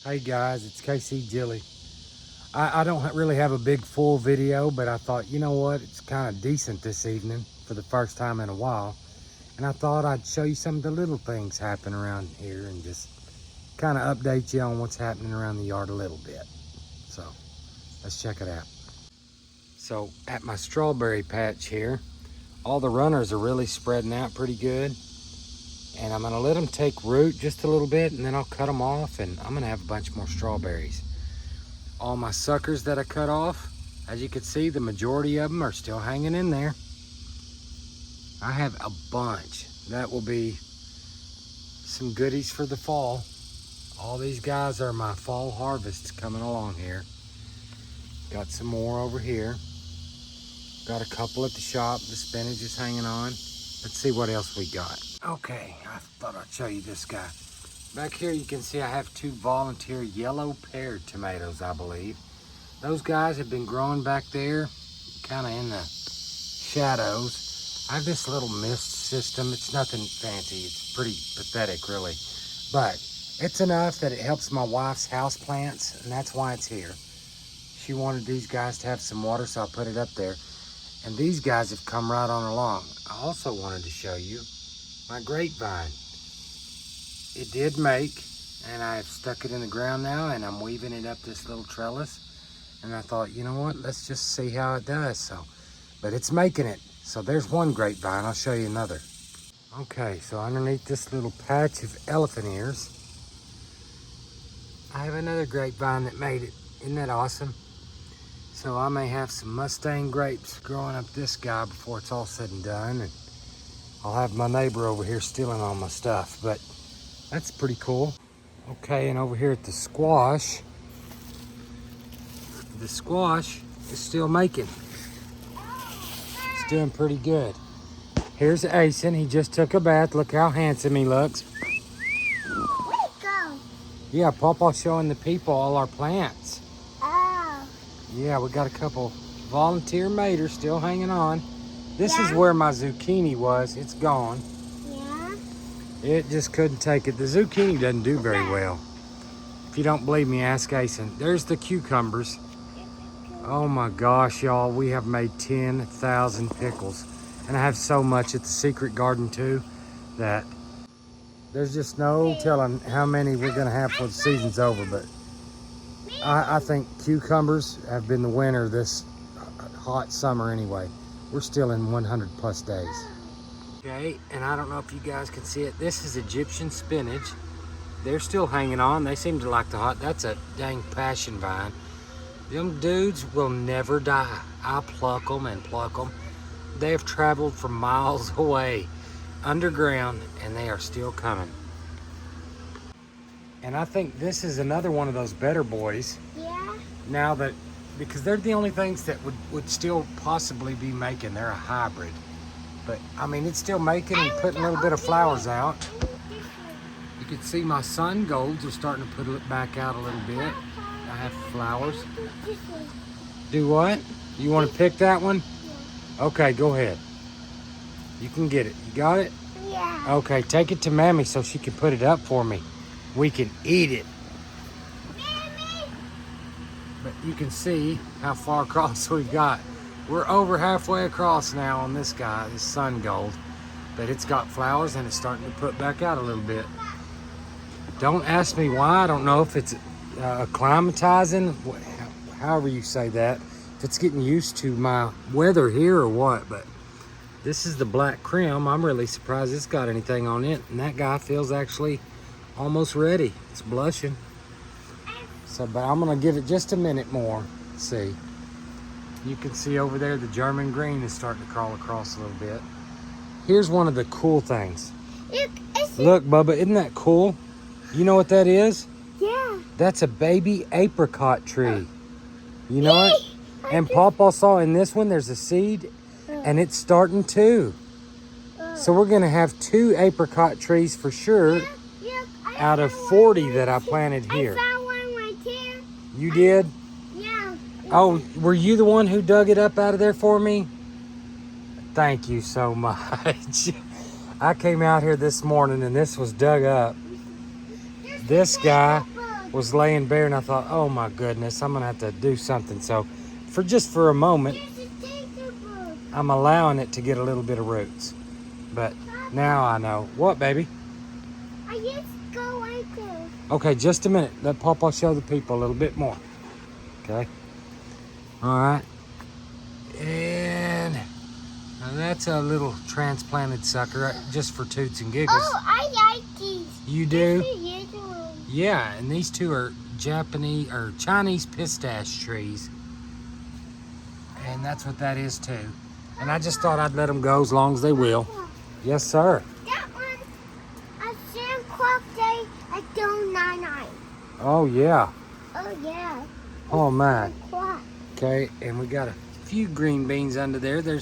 Hey guys, it's KC Jilly. I don't really have a big full video, but I thought, you know what, it's kind of decent this evening for the first time in a while. And I thought I'd show you some of the little things happen around here and just kind of update you on what's happening around the yard a little bit. So let's check it out. So at my strawberry patch here, all the runners are really spreading out pretty good. And I'm gonna let them take root just a little bit, and then I'll cut them off, and I'm gonna have a bunch more strawberries. All my suckers that I cut off, as you can see, the majority of them are still hanging in there. I have a bunch. That will be some goodies for the fall. All these guys are my fall harvests coming along here. Got some more over here. Got a couple at the shop. The spinach is hanging on. Let's see what else we got. Okay, I thought I'd show you this guy. Back here you can see I have two volunteer yellow pear tomatoes, I believe. Those guys have been growing back there, kind of in the shadows. I have this little mist system. It's nothing fancy. It's pretty pathetic, really. But it's enough that it helps my wife's house plants, and that's why it's here. She wanted these guys to have some water, so I put it up there. And these guys have come right on along. I also wanted to show you my grapevine. It did make, and I've stuck it in the ground now, and I'm weaving it up this little trellis. And I thought, you know what, let's just see how it does. But it's making it. So there's one grapevine. I'll show you another. Okay, so underneath this little patch of elephant ears, I have another grapevine that made it. Isn't that awesome? So I may have some Mustang grapes growing up this guy before it's all said and done. And I'll have my neighbor over here stealing all my stuff, but that's pretty cool. Okay, and over here at the squash is still making. It's doing pretty good. Here's Asen. He just took a bath. Look how handsome he looks. Where'd it go? Yeah, Papa's showing the people all our plants. Oh. Yeah, we got a couple volunteer maters still hanging on. This is where my zucchini was. It's gone. Yeah? It just couldn't take it. The zucchini doesn't do very well. If you don't believe me, ask Asen. There's the cucumbers. Oh my gosh, y'all, we have made 10,000 pickles. And I have so much at the secret garden too that there's just no telling how many we're gonna have before the season's over. But I think cucumbers have been the winner this hot summer anyway. We're still in 100 plus days. Okay, and I don't know if you guys can see it. This is Egyptian spinach. They're still hanging on. They seem to like the hot. That's a dang passion vine. Them dudes will never die. I pluck them and pluck them. They have traveled from miles away underground, and they are still coming. And I think this is another one of those better boys. Yeah? Now that, because they're the only things that would still possibly be making. They're a hybrid. But, I mean, it's still making and putting a little bit of flowers out. You can see my sun golds are starting to put it back out a little bit. I have flowers. Do what? You want to pick that one? Okay, go ahead. You can get it. You got it? Yeah. Okay, take it to Mammy so she can put it up for me. We can eat it. But you can see how far across we've got. We're over halfway across now on this guy, this sun gold. But it's got flowers and it's starting to put back out a little bit. Don't ask me why. I don't know if it's acclimatizing, however you say that. If it's getting used to my weather here or what. But this is the black crim. I'm really surprised it's got anything on it. And that guy feels actually almost ready. It's blushing. So, but I'm gonna give it just a minute more. Let's see. You can see over there the German green is starting to crawl across a little bit. Here's one of the cool things. Look, Bubba, isn't that cool? You know what that is? Yeah. That's a baby apricot tree. You know it? And Pawpaw saw in this one there's a seed, and it's starting too. So we're gonna have 2 apricot trees for sure out of 40 that I planted here. I found one right here. You did? Yeah. Oh, were you the one who dug it up out of there for me? Thank you so much. I came out here this morning and this was dug up. This guy was laying bare, and I thought, oh my goodness, I'm gonna have to do something. So, for a moment, There's a tinkerbell. I'm allowing it to get a little bit of roots. But now I know. What, baby? I just go right there. Okay, just a minute. Let Papa show the people a little bit more. Okay. All right. And now that's a little transplanted sucker, just for toots and giggles. Oh, I like these. You do? These are ones. Yeah, and these two are Japanese or Chinese pistache trees. And that's what that is too. And I just thought I'd let them go as long as they will. Yes, sir. That one, a Sam Clock Day at Dome 99. Oh, yeah. Oh, yeah. Oh, man. Clock. Okay, and we got a few green beans under there. They're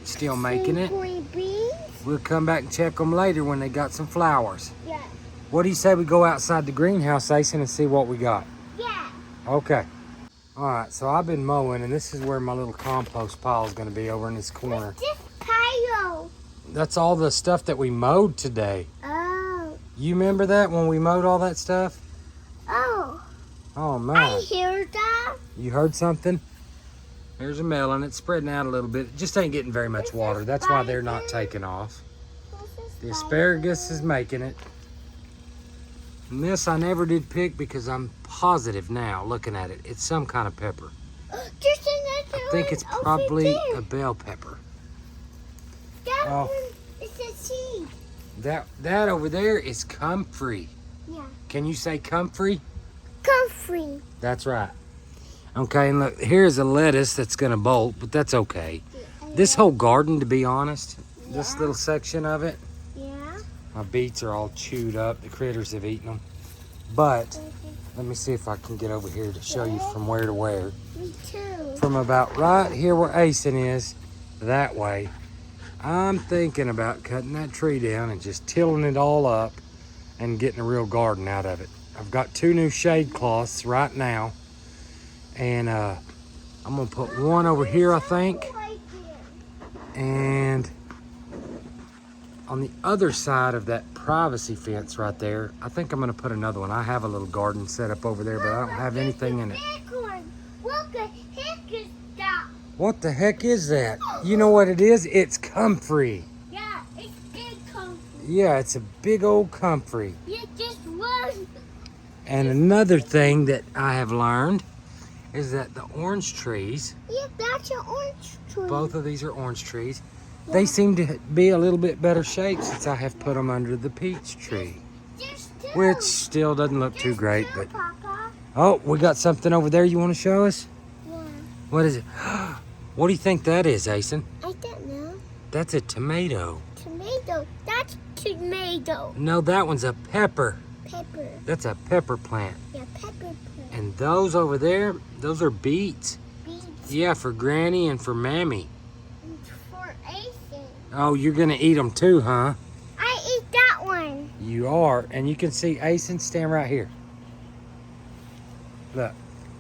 still making it. Green beans? We'll come back and check them later when they got some flowers. Yeah. What do you say we go outside the greenhouse, Asen, and see what we got? Yeah. Okay. All right, so I've been mowing, and this is where my little compost pile is going to be, over in this corner. This pile. That's all the stuff that we mowed today. Oh. You remember that when we mowed all that stuff? Oh. Oh, I man. hear that. You heard something? There's a melon. It's spreading out a little bit. It just ain't getting very much water. That's why they're not taking off. The asparagus is making it. And this I never did pick because I'm positive now, looking at it, it's some kind of pepper. There's another I think it's one over probably there. a bell pepper. That Oh. one is a seed. That over there is comfrey. Yeah. Can you say comfrey? Comfrey. That's right. Okay, and look, here's a lettuce that's gonna bolt, but that's okay. This whole garden, to be honest, this Yeah. little section of it, Yeah. my beets are all chewed up. The critters have eaten them. But let me see if I can get over here to show you from where to where. Me too. From about right here where Asen is, that way, I'm thinking about cutting that tree down and just tilling it all up and getting a real garden out of it. I've got 2 new shade cloths right now, and I'm gonna put one over here, I think, Right there. and on the other side of that privacy fence right there, I think I'm gonna put another one. I have a little garden set up over there, but I don't have anything in it. Big one. Look at his stuff. What the heck is that? You know what it is? It's comfrey. Yeah, it's big comfrey. Yeah, it's a big old comfrey. You just one. And another thing that I have learned is that the orange trees, Yeah, that's an orange tree. both of these are orange trees, they seem to be a little bit better shape since I have put them under the peach tree, There's two. which still doesn't look too There's great. two, But Papa. oh, we got something over there you want to show us? Yeah. What is it? What do you think that is, Asen? I don't know. That's a tomato. Tomato. That's tomato. No, that one's a pepper. Pepper. That's a pepper plant. Yeah, pepper plant. And those over there, those are beets. Beets. Yeah, for Granny and for Mammy. And for Asen. Oh, you're gonna eat them too, huh? I eat that one. You are, and you can see Asen stand right here. Look,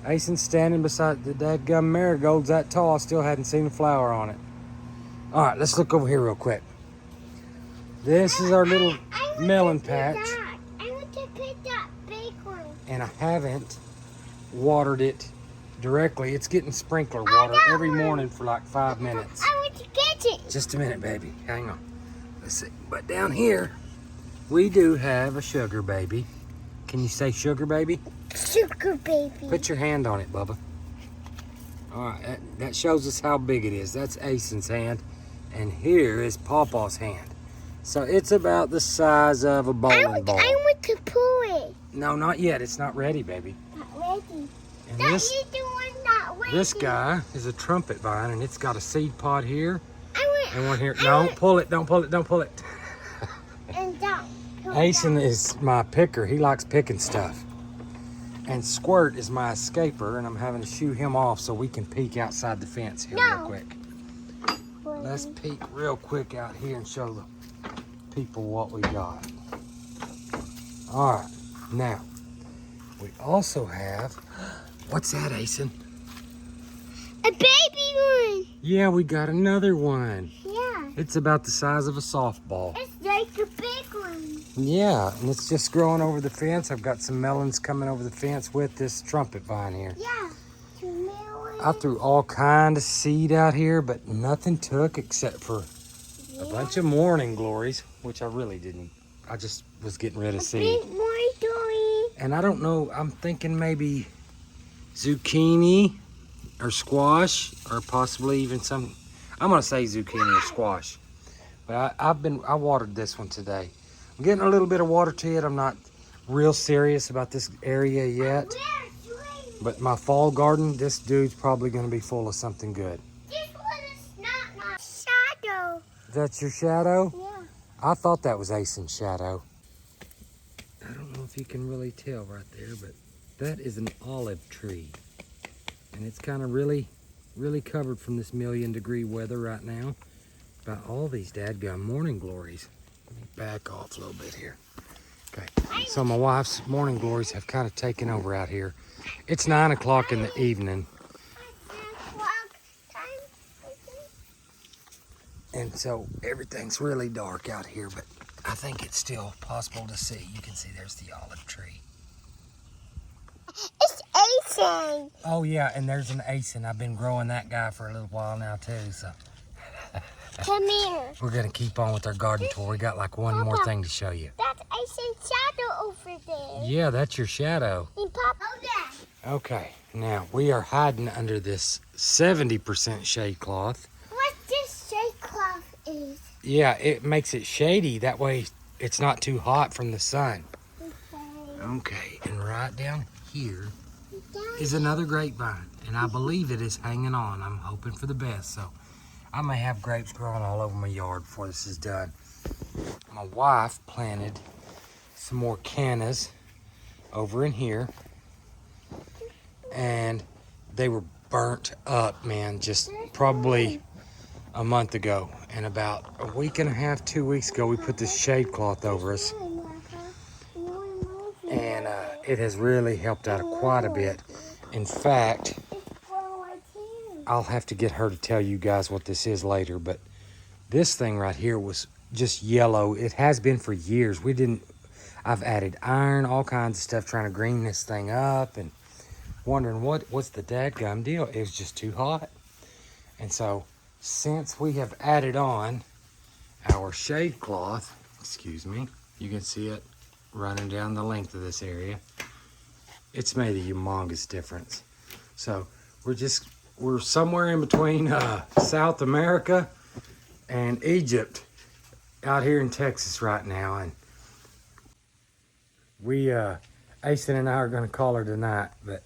Asen standing beside the dadgum marigolds that tall. I still hadn't seen a flower on it. All right, let's look over here real quick. This is our little I want melon to pick patch, that. I want to pick that big one. and I haven't watered it directly. It's getting sprinkler Oh, water that every one. morning for like 5 minutes. I want to get it. Just a minute, baby. Hang on. Let's see. But down here, we do have a sugar baby. Can you say sugar baby? Sugar baby. Put your hand on it, Bubba. All right, that shows us how big it is. That's Asen's hand, and here is Pawpaw's hand. So it's about the size of a I bowling ball. want to pull it. No, not yet. It's not ready, baby. Not ready. And That this is the one not ready. this guy is a trumpet vine, and it's got a seed pod here I want. and one here. I No, want- pull it. Don't pull it. Don't pull it. And that. Asen is my picker. He likes picking stuff. And Squirt is my escaper, and I'm having to shoo him off so we can peek outside the fence here real No. quick. Let's peek real quick out here and show the people what we got. All right, now we also have, what's that, Asen? A baby one. Yeah, we got another one. Yeah. It's about the size of a softball. It's like a big one. Yeah, and it's just growing over the fence. I've got some melons coming over the fence with this trumpet vine here. Yeah. 2 million. I threw all kind of seed out here, but nothing took except for a bunch of morning glories, which I really didn't. I just was getting rid of seed. Big more doing. And I don't know, I'm thinking maybe zucchini or squash or possibly even some, I'm gonna say zucchini or squash. But I watered this one today. I'm getting a little bit of water to it. I'm not real serious about this area yet. But my fall garden, this dude's probably gonna be full of something good. This one is not my shadow. That's your shadow? Yeah. I thought that was Asen's shadow. I don't know if you can really tell right there, but that is an olive tree. And it's kind of really covered from this 1,000,000-degree weather right now by all these dadgum morning glories. Let me back off a little bit here. Okay, so my wife's morning glories have kind of taken over out here. It's 9 o'clock in the evening. And so everything's really dark out here, but I think it's still possible to see. You can see there's the olive tree. It's Asen. Oh yeah, and there's an Asen. I've been growing that guy for a little while now too, so. Come here. We're gonna keep on with our garden tour. We got like one more thing to show you. That's Asen's shadow over there. Yeah, that's your shadow. And Pop. Oh, yeah. Okay, now we are hiding under this 70% shade cloth. What this shade cloth is? Yeah, it makes it shady. That way it's not too hot from the sun. Okay, and right down here is another grapevine, and I believe it is hanging on. I'm hoping for the best, so I may have grapes growing all over my yard before this is done. My wife planted some more cannas over in here, and they were burnt up, man, just probably a month ago. And about a week and a half, 2 weeks ago, we put this shade cloth over us, and it has really helped out quite a bit. In fact, I'll have to get her to tell you guys what this is later, but this thing right here was just yellow. It has been for years. I've added iron, all kinds of stuff, trying to green this thing up and wondering what's the dadgum deal. It was just too hot. And so since we have added on our shade cloth, excuse me, you can see it running down the length of this area. It's made a humongous difference. So we're somewhere in between South America and Egypt out here in Texas right now, and we Asen and I are going to call her tonight. But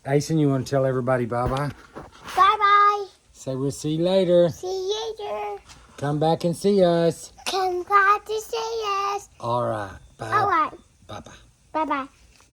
Asen, you want to tell everybody bye-bye? Bye-bye. Say we'll see you later. See you later. Come back and see us. Come back to see us. All right. Bye. All right. Bye-bye. Bye-bye.